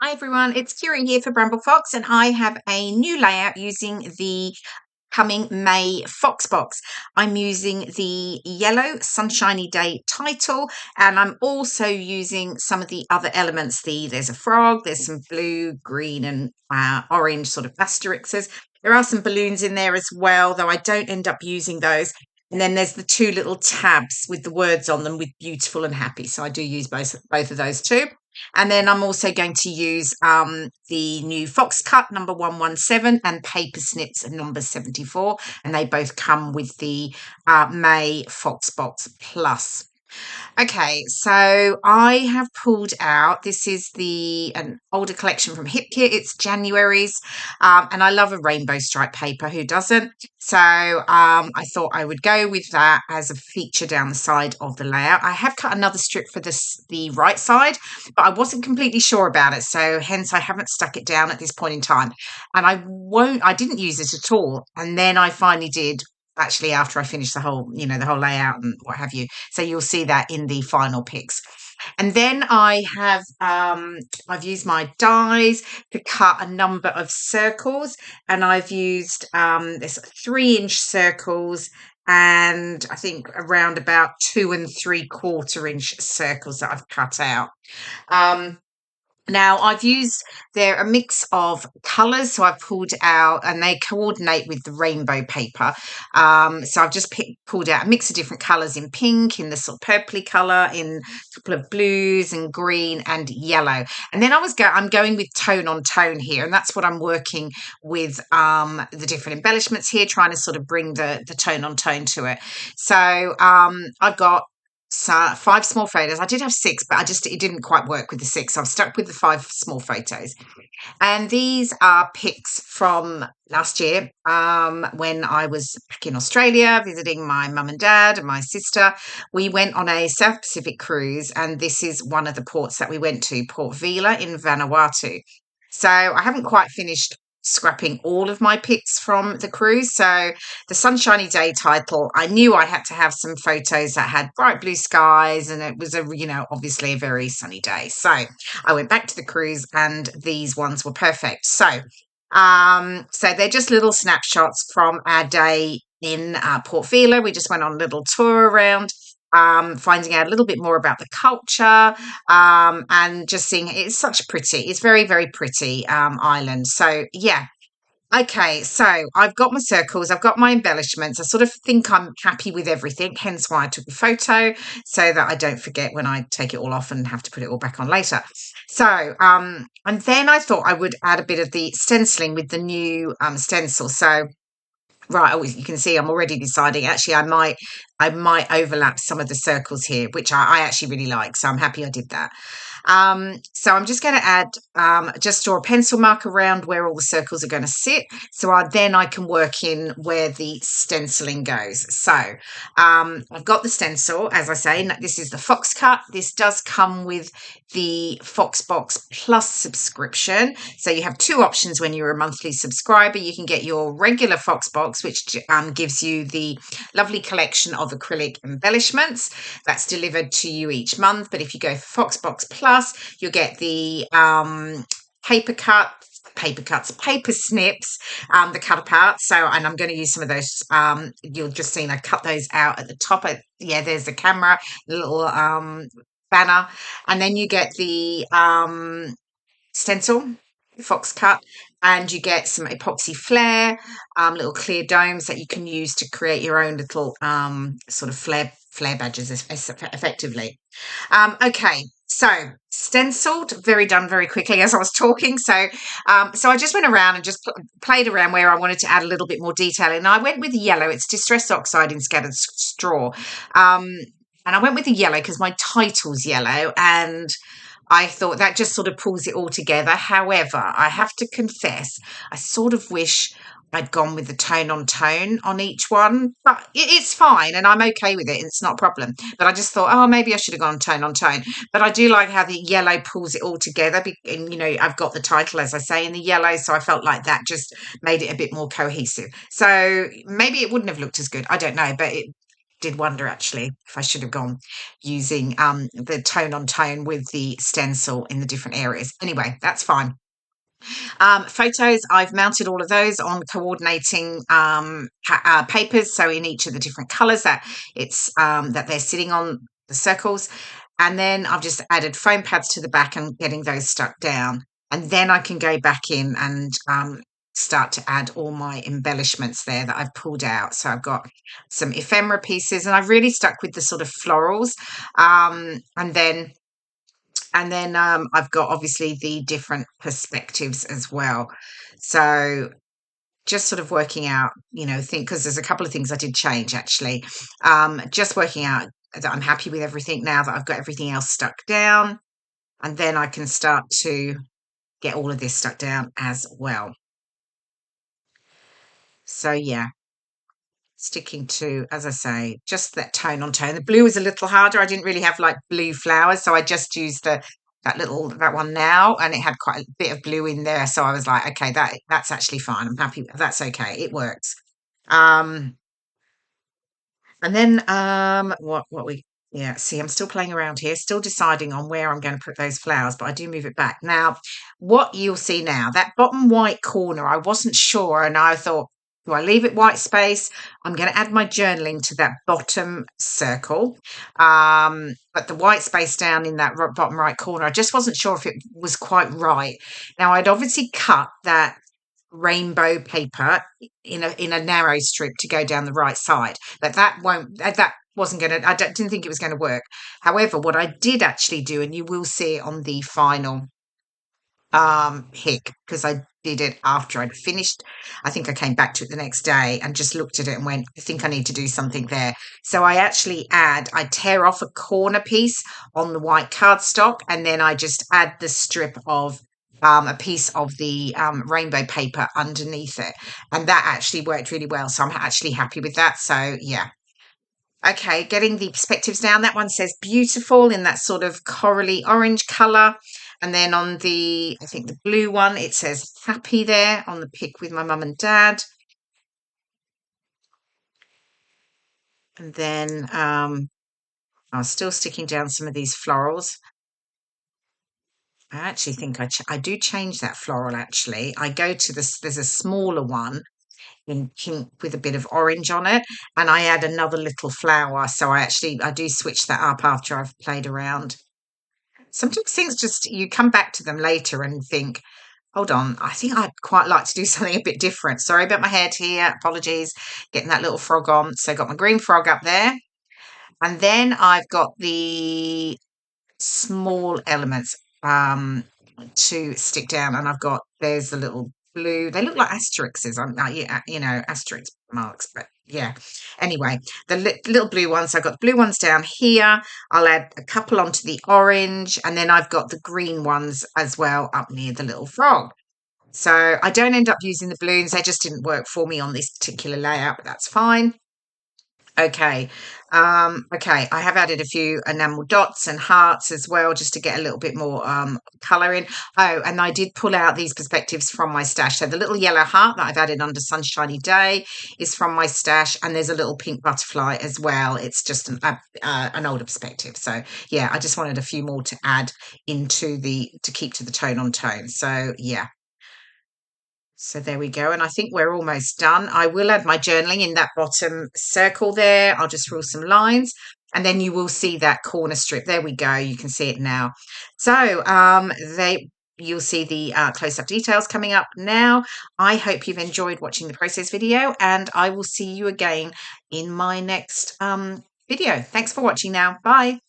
Hi everyone, it's Kirei here for Bramble Fox, and I have a new layout using the coming May Fox box. I'm using the yellow Sunshiny Day title, and I'm also using some of the other elements. There's a frog, there's some blue, green, and orange sort of asterisks. There are some balloons in there as well, though I don't end up using those. And then there's the two little tabs with the words on them with beautiful and happy. So I do use both of those too. And then I'm also going to use the new Fox Cut number 117 and Paper Snips number 74. And they both come with the May Fox Box Plus. Okay, so I have pulled out, this is an older collection from Hip Kit. It's January's, and I love a rainbow stripe paper. Who doesn't? So I thought I would go with that as a feature down the side of the layout. I have cut another strip for the right side, but I wasn't completely sure about it, so hence I haven't stuck it down at this point in time. And I didn't use it at all, and then I finally did, actually, after I finished the whole layout and what have you. So you'll see that in the final pics. And then I have I've used my dies to cut a number of circles, and I've used this 3-inch circles, and I think around about 2 3/4-inch circles that I've cut out. Now I've used a mix of colours, so I've pulled out, and they coordinate with the rainbow paper. So I've just pulled out a mix of different colours in pink, in the sort of purpley colour, in a couple of blues and green and yellow. And then I'm going with tone on tone here, and that's what I'm working with the different embellishments here, trying to sort of bring the tone on tone to it. So I've got 5 small photos. I did have 6, but it didn't quite work with the 6. So I've stuck with the 5 small photos. And these are pics from last year when I was back in Australia visiting my mum and dad and my sister. We went on a South Pacific cruise, and this is one of the ports that we went to, Port Vila in Vanuatu. So I haven't quite finished scrapping all of my pics from the cruise. So the Sunshiny Day title, I knew I had to have some photos that had bright blue skies, and it was obviously a very sunny day. So I went back to the cruise, and these ones were perfect. So they're just little snapshots from our day in Port Vila. We just went on a little tour around, finding out a little bit more about the culture, and just seeing it's very, very pretty island. So yeah. Okay, so I've got my circles, I've got my embellishments. I sort of think I'm happy with everything, hence why I took a photo, so that I don't forget when I take it all off and have to put it all back on later. So, and then I thought I would add a bit of the stenciling with the new stencil. So, right, you can see I'm already deciding. Actually, I might overlap some of the circles here, which I actually really like. So I'm happy I did that. So I'm just going to add, just draw a pencil mark around where all the circles are going to sit. So I can work in where the stenciling goes. So I've got the stencil, as I say. This is the Fox Cut. This does come with the Fox Box Plus subscription. So you have 2 options when you're a monthly subscriber. You can get your regular Fox Box, which gives you the lovely collection of acrylic embellishments that's delivered to you each month. But if you go for Fox Box Plus, you'll get the paper cuts, paper snips, the cut apart. So, and I'm going to use some of those. You'll just see I cut those out at the top. There's the camera, little banner, and then you get the stencil, Fox Cut, and you get some epoxy flare, little clear domes that you can use to create your own little sort of flare badges effectively. Okay, so stenciled, done very quickly as I was talking. So I just went around and just played around where I wanted to add a little bit more detail, and I went with yellow. It's Distress Oxide in Scattered Straw, and I went with the yellow because my title's yellow, and I thought that just sort of pulls it all together. However, I have to confess, I sort of wish I'd gone with the tone on tone on each one, but it's fine, and I'm okay with it. It's not a problem. But I just thought, oh, maybe I should have gone tone on tone. But I do like how the yellow pulls it all together. And, I've got the title, as I say, in the yellow, so I felt like that just made it a bit more cohesive. So maybe it wouldn't have looked as good. I don't know, but did wonder actually if I should have gone using the tone on tone with the stencil in the different areas. Anyway, that's fine. Photos, I've mounted all of those on coordinating papers, so in each of the different colours that that they're sitting on the circles, and then I've just added foam pads to the back and getting those stuck down, and then I can go back in and start to add all my embellishments there that I've pulled out. So I've got some ephemera pieces, and I've really stuck with the sort of florals, and then I've got obviously the different perspectives as well. So just sort of working out, think because there's a couple of things I did change actually. Just working out that I'm happy with everything now that I've got everything else stuck down, and then I can start to get all of this stuck down as well. So yeah, sticking to, as I say, just that tone on tone. The blue is a little harder. I didn't really have like blue flowers, so I just used that one now, and it had quite a bit of blue in there. So I was like, okay, that's actually fine. I'm happy. That's okay. It works. And then what we yeah, see, I'm still playing around here, still deciding on where I'm going to put those flowers, but I do move it back. Now, what you'll see now, that bottom white corner, I wasn't sure, and I thought, do I leave it white space? I'm going to add my journaling to that bottom circle. But the white space down in that bottom right corner, I just wasn't sure if it was quite right. Now, I'd obviously cut that rainbow paper in a narrow strip to go down the right side, but that wasn't going to, didn't think it was going to work. However, what I did actually do, and you will see it on the final pick, because I did it after I'd finished. I think I came back to it the next day and just looked at it and went, I think I need to do something there. So I tear off a corner piece on the white cardstock, and then I just add the strip of a piece of the rainbow paper underneath it, and that actually worked really well. So I'm actually happy with that. So yeah. Okay, getting the perspectives down. That one says beautiful in that sort of corally orange colour. And then on I think the blue one, it says happy there on the pic with my mum and dad. And then I was still sticking down some of these florals. I actually think I do change that floral actually. I go to there's a smaller one in pink with a bit of orange on it, and I add another little flower. So I do switch that up after I've played around. Sometimes things just, you come back to them later and think, hold on, I think I'd quite like to do something a bit different. Sorry about my head here. Apologies. Getting that little frog on. So I got my green frog up there. And then I've got the small elements to stick down, and there's the little blue, they look like asterisks, asterisk marks, but yeah. Anyway, the little blue ones, I've got the blue ones down here. I'll add a couple onto the orange, and then I've got the green ones as well up near the little frog. So I don't end up using the balloons. They just didn't work for me on this particular layout, but that's fine. Okay. Okay, I have added a few enamel dots and hearts as well, just to get a little bit more colour in. Oh, and I did pull out these perspectives from my stash. So the little yellow heart that I've added under Sunshiny Day is from my stash, and there's a little pink butterfly as well. It's just an older perspective. So yeah, I just wanted a few more to add to keep to the tone on tone. So yeah. So there we go. And I think we're almost done. I will add my journaling in that bottom circle there. I'll just rule some lines, and then you will see that corner strip. There we go. You can see it now. So you'll see the close-up details coming up now. I hope you've enjoyed watching the process video, and I will see you again in my next video. Thanks for watching now. Bye.